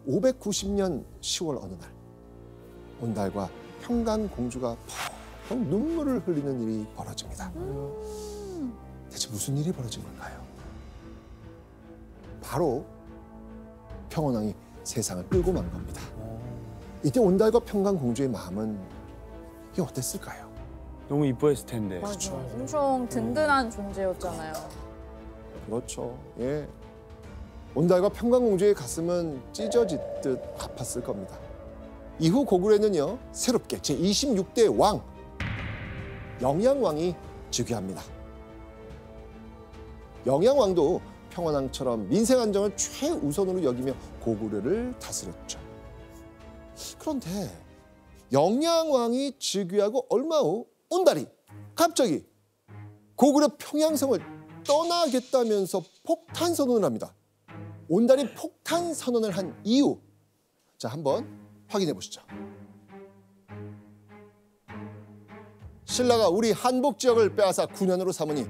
590년 10월 어느 날 온달과 평강공주가 펑펑 눈물을 흘리는 일이 벌어집니다. 대체 무슨 일이 벌어진 걸까요? 바로 평원왕이 세상을 끌고 만 겁니다. 이때 온달과 평강공주의 마음은 이게 어땠을까요? 너무 이뻐했을 텐데. 맞아. 엄청 든든한 존재였잖아요. 그렇죠. 예. 온달과 평강공주의 가슴은 찢어지듯 아팠을 겁니다. 이후 고구려는요, 새롭게 제26대 왕 영양왕이 즉위합니다. 영양왕도 평원왕처럼 민생 안정을 최우선으로 여기며 고구려를 다스렸죠. 그런데 영양왕이 즉위하고 얼마 후 온달이 갑자기 고구려 평양성을 떠나겠다면서 폭탄 선언을 합니다. 온달이 폭탄 선언을 한 이유, 자 한번 확인해 보시죠. 신라가 우리 한복 지역을 빼앗아 군현으로 삼으니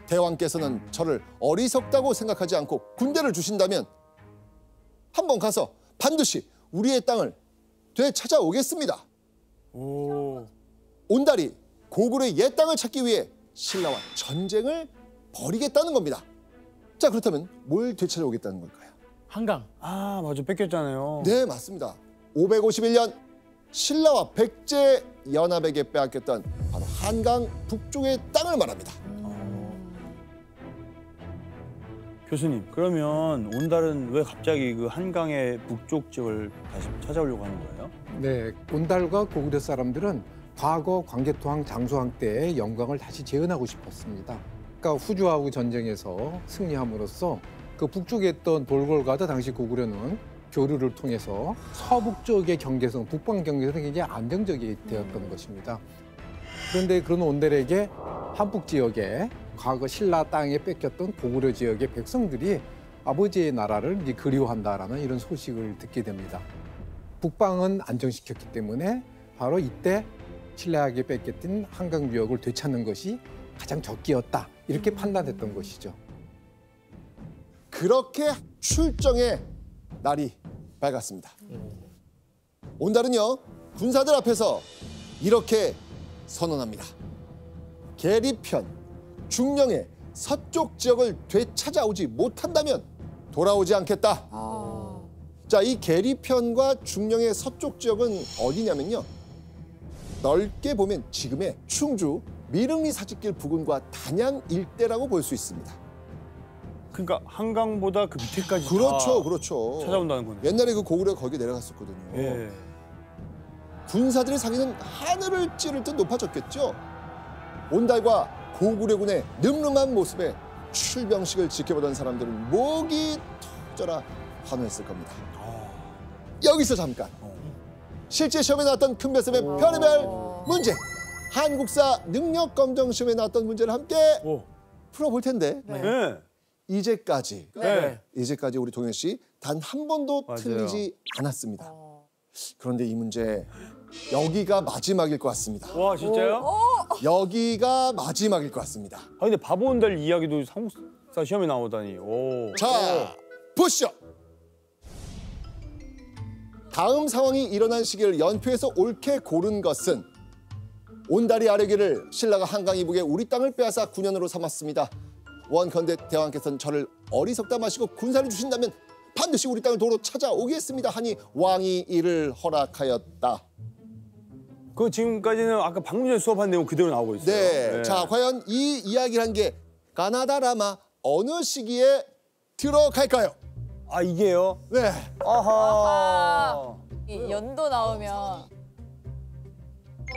대왕께서는 저를 어리석다고 생각하지 않고 군대를 주신다면 한번 가서 반드시 우리의 땅을 되찾아오겠습니다. 온달이 고구려의 옛 땅을 찾기 위해 신라와 전쟁을 벌이겠다는 겁니다. 자, 그렇다면 뭘 되찾아오겠다는 걸까요? 한강. 아, 맞아. 뺏겼잖아요. 네, 맞습니다. 551년 신라와 백제 연합에게 빼앗겼던 바로 한강 북쪽의 땅을 말합니다. 교수님, 그러면 온달은 왜 갑자기 그 한강의 북쪽 지역을 다시 찾아오려고 하는 거예요? 네, 온달과 고구려 사람들은 과거 광개토왕 장수왕 때의 영광을 다시 재현하고 싶었습니다. 그러니까 후주하고 전쟁에서 승리함으로써 그 북쪽에 있던 돌궐과도 당시 고구려는 교류를 통해서 서북쪽의 경계성, 북방 경계성이 굉장히 안정적이 되었던 것입니다. 그런데 그런 온달에게 한북 지역에 과거 신라 땅에 뺏겼던 고구려 지역의 백성들이 아버지의 나라를 이제 그리워한다라는 이런 소식을 듣게 됩니다. 북방은 안정시켰기 때문에 바로 이때 신라에게 뺏겼던 한강 지역을 되찾는 것이 가장 적기였다. 이렇게 판단했던 것이죠. 그렇게 출정의 날이 밝았습니다. 온달은요, 군사들 앞에서 이렇게 선언합니다. 계리편, 중령의 서쪽 지역을 되찾아오지 못한다면 돌아오지 않겠다. 자, 이 계리편과 중령의 서쪽 지역은 어디냐면요, 넓게 보면 지금의 충주 미릉리 사직길 부근과 단양 일대라고 볼 수 있습니다. 그러니까 한강보다 그 밑에까지 그렇죠, 그렇죠. 찾아온다는 거네요. 옛날에 그 고구려 거기 내려갔었거든요. 예. 군사들의 사기는 하늘을 찌를 듯 높아졌겠죠. 온달과 고구려군의 늠름한 모습에 출병식을 지켜보던 사람들은 목이 터져라 환호했을 겁니다. 여기서 잠깐 실제 시험에 나왔던 큰별쌤의 별의별 문제, 한국사 능력검정 시험에 나왔던 문제를 함께 풀어볼 텐데 네. 이제까지 우리 동현 씨 단 한 번도 맞아요. 틀리지 않았습니다. 그런데 이 문제 여기가 마지막일 것 같습니다. 와, 진짜요? 여기가 마지막일 것 같습니다. 아, 근데 바보 온달 이야기도 한국사 시험에 나오다니. 오. 자, 보시죠. 다음 상황이 일어난 시기를 연표해서 옳게 고른 것은 온달이 아뢰기를 신라가 한강 이북에 우리 땅을 빼앗아 군현으로 삼았습니다. 원컨대 대왕께서는 저를 어리석다 마시고 군사를 주신다면 반드시 우리 땅을 도로 찾아오겠습니다 하니 왕이 이를 허락하였다. 그 지금까지는 아까 방금 전에 수업한 내용 그대로 나오고 있어요. 네. 자, 과연 이 이야기를 한 게 가나다라마 어느 시기에 들어갈까요? 아, 이게요? 네. 아하. 이 연도 나오면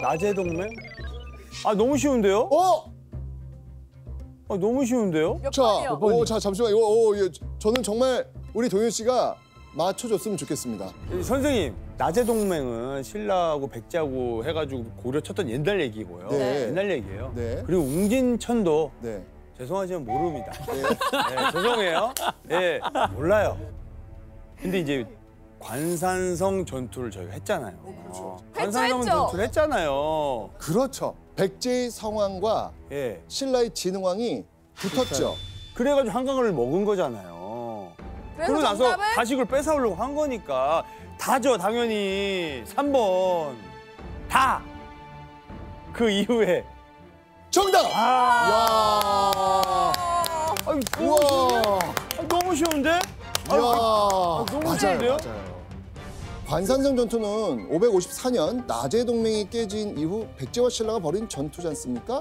낮의 동맹? 아, 너무 쉬운데요? 아, 너무 쉬운데요? 몇 자, 번이요? 자, 잠시만. 예, 저는 정말 우리 동현 씨가 맞춰줬으면 좋겠습니다. 선생님, 낮의 동맹은 신라하고 백제하고 해가지고 고려 쳤던 옛날 얘기고요. 네. 옛날 얘기예요. 네. 그리고 웅진천도 네. 죄송하지만 모릅니다. 네. 네, 죄송해요. 예, 몰라요. 근데 이제 관산성 전투를 저희가 했잖아요. 그렇죠. 관산성 했죠. 전투를 했잖아요. 그렇죠. 백제의 성왕과 예. 신라의 진흥왕이 붙었죠. 그래가지고 한강을 먹은 거잖아요. 그래서 그러고 나서 정답은? 다시 그걸 뺏어오려고 한 거니까 다죠, 당연히. 3번. 다. 그 이후에. 정답! 아. 야 아니, 우와! 너무 쉬운데? 이야, 너무 맞아요, 쉬운데요? 맞아요. 관산성 전투는 554년 나제 동맹이 깨진 이후 백제와 신라가 벌인 전투지 않습니까?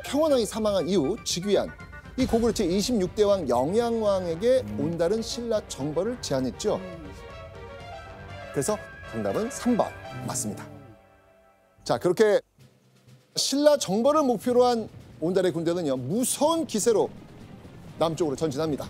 평원왕이 사망한 이후 즉위한 이 고구려 제26대 왕 영양왕에게 온달은 신라 정벌을 제안했죠. 그래서 정답은 3번 맞습니다. 자, 그렇게 신라 정벌을 목표로 한 온달의 군대는요, 무서운 기세로 남쪽으로 전진합니다.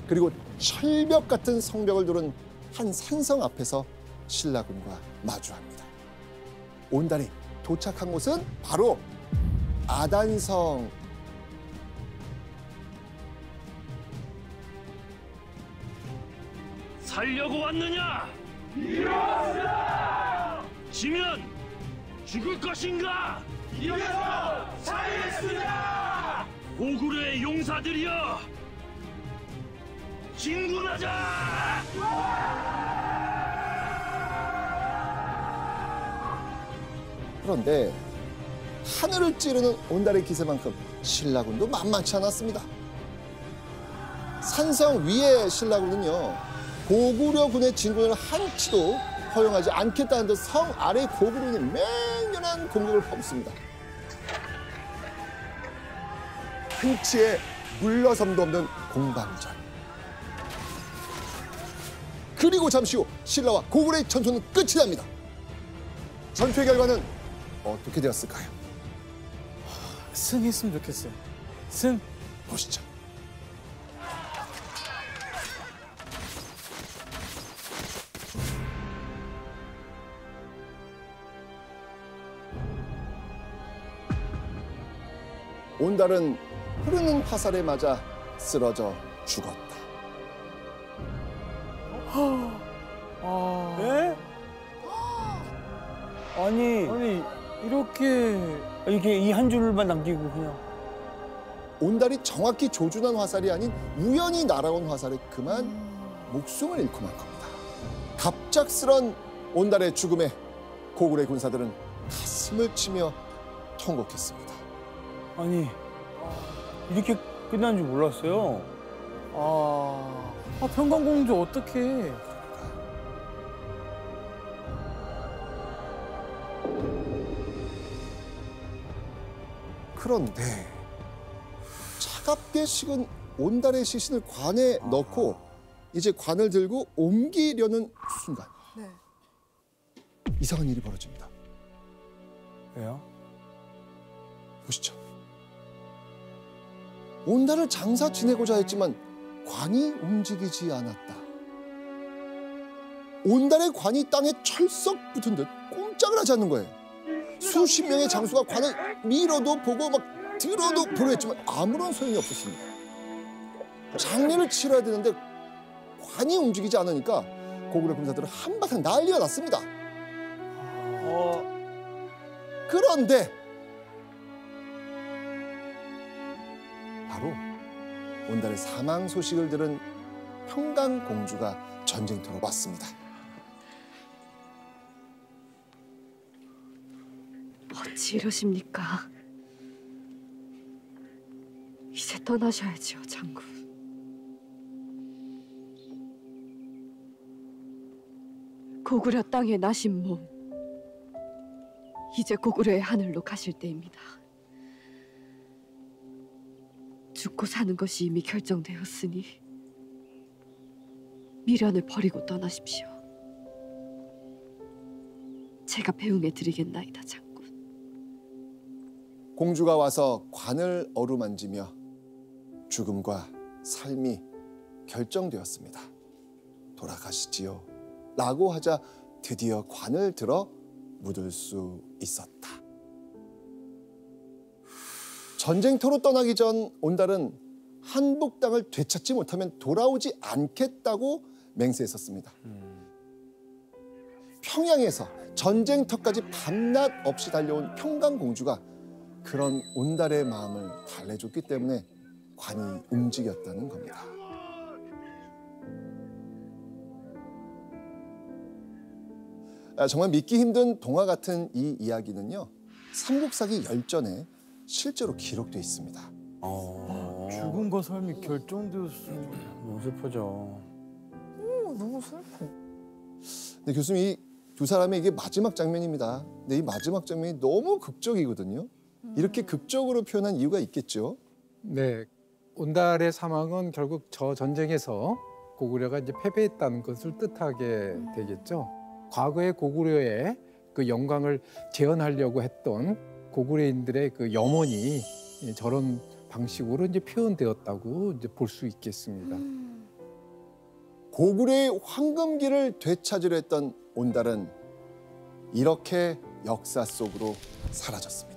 그리고 철벽 같은 성벽을 두른 한 산성 앞에서 신라군과 마주합니다. 온달이 도착한 곳은 바로 아단성. 살려고 왔느냐? 일어나라! 지면 죽을 것인가? 이겨서 살겠습니다! 고구려의 용사들이여! 진군하자! 그런데 하늘을 찌르는 온달의 기세만큼 신라군도 만만치 않았습니다. 산성 위의 신라군은요, 고구려군의 진군을 한치도 허용하지 않겠다는 듯 성 아래 고구려군이 맹렬한 공격을 퍼붓습니다. 한치의 물러섬도 없는 공방전. 그리고 잠시 후 신라와 고구려의 전투는 끝이 납니다. 전투의 결과는 어떻게 되었을까요? 승했으면 좋겠어요. 승. 보시죠. 온달은 흐르는 화살에 맞아 쓰러져 죽었다. 네? 아니 이렇게 이 한 줄만 남기고 그냥. 온달이 정확히 조준한 화살이 아닌 우연히 날아온 화살에 그만 목숨을 잃고 만 겁니다. 갑작스런 온달의 죽음에 고구려의 군사들은 가슴을 치며 통곡했습니다. 아니 이렇게 끝난 줄 몰랐어요. 평강공주 어떡해. 그런데 차갑게 식은 온달의 시신을 관에 넣고 이제 관을 들고 옮기려는 순간 네. 이상한 일이 벌어집니다. 왜요? 보시죠. 온달을 장사 지내고자 했지만 관이 움직이지 않았다. 온달의 관이 땅에 철썩 붙은 듯 꼼짝을 하지 않는 거예요. 수십 명의 장수가 관을 밀어도 보고 막 들어도 보려 했지만 아무런 소용이 없었습니다. 장례를 치러야 되는데 관이 움직이지 않으니까 고구려 군사들은 한바탕 난리가 났습니다. 그런데 바로 온달의 사망 소식을 들은 평강공주가 전쟁터로 왔습니다. 어찌 이러십니까? 이제 떠나셔야지요, 장군. 고구려 땅에 나신 몸, 이제 고구려의 하늘로 가실 때입니다. 죽고 사는 것이 이미 결정되었으니 미련을 버리고 떠나십시오. 제가 배웅해 드리겠나이다, 장군. 공주가 와서 관을 어루만지며 죽음과 삶이 결정되었습니다. 돌아가시지요. 라고 하자 드디어 관을 들어 묻을 수 있었다. 전쟁터로 떠나기 전 온달은 한복 땅을 되찾지 못하면 돌아오지 않겠다고 맹세했었습니다. 평양에서 전쟁터까지 밤낮 없이 달려온 평강공주가 그런 온달의 마음을 달래줬기 때문에 관이 움직였다는 겁니다. 정말 믿기 힘든 동화 같은 이 이야기는요. 삼국사기 열전에 실제로 기록돼 있습니다. 죽음과 삶이 결정되었어. 너무 슬프죠. 너무 슬퍼. 근데 교수님 이 두 사람의 이게 마지막 장면입니다. 근데 이 마지막 장면이 너무 극적이거든요. 이렇게 극적으로 표현한 이유가 있겠죠. 네, 온달의 사망은 결국 저 전쟁에서 고구려가 이제 패배했다는 것을 뜻하게 되겠죠. 과거의 고구려의 그 영광을 재현하려고 했던 고구려인들의 그 염원이 저런 방식으로 이제 표현되었다고 이제 볼 수 있겠습니다. 고구려의 황금기를 되찾으려 했던 온달은 이렇게 역사 속으로 사라졌습니다.